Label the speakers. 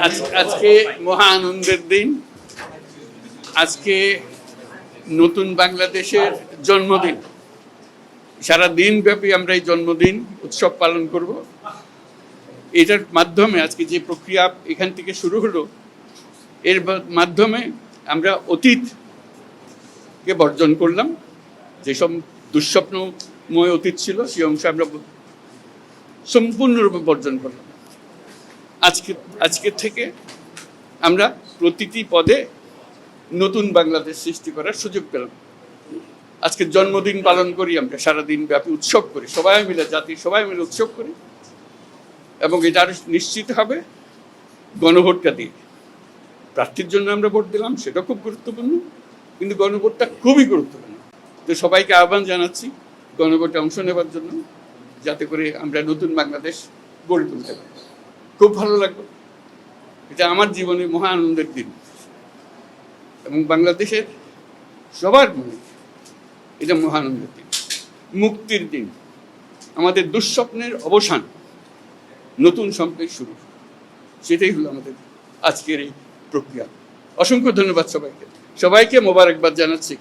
Speaker 1: আজকে মহা আনন্দের দিন। আজকে নতুন বাংলাদেশের জন্মদিন। সারা দিন ব্যাপী আমরা এই জন্মদিন উৎসব পালন করব। এটার মাধ্যমে আজকে যে প্রক্রিয়া এখান থেকে শুরু হলো, এর মাধ্যমে আমরা অতীতকে বর্জন করলাম। যেসব দুঃস্বপ্নময় অতীত ছিল সেই অংশ আমরা সম্পূর্ণরূপে বর্জন করলাম। আজকে থেকে আমরা প্রতিটি পদে নতুন বাংলাদেশ সৃষ্টি করার সুযোগ পেলাম। আজকে জন্মদিন পালন করি, আমরা সারাদিন ব্যাপী উৎসব করি, সবাই মিলে, জাতির সবাই মিলে উৎসব করি। এবং এটা আরো নিশ্চিত হবে গণভোটটা দিয়ে। প্রার্থীর জন্য আমরা ভোট দিলাম, সেটা খুব গুরুত্বপূর্ণ, কিন্তু গণভোটটা খুবই গুরুত্বপূর্ণ। তো সবাইকে আহ্বান জানাচ্ছি গণভোটে অংশ নেবার জন্য, যাতে করে আমরা নতুন বাংলাদেশ গড়ে তুলতে পারি। খুব ভালো লাগলো, এটা আমার জীবনে মহা আনন্দের দিন এবং বাংলাদেশের সবার মনে এটা মহা আনন্দের দিন, মুক্তির দিন, আমাদের দুঃস্বপ্নের অবসান, নতুন স্বপ্নের শুরু। সেটাই হলো আমাদের আজকের এই প্রক্রিয়া। অসংখ্য ধন্যবাদ সবাইকে মোবারকবাদ জানাচ্ছি।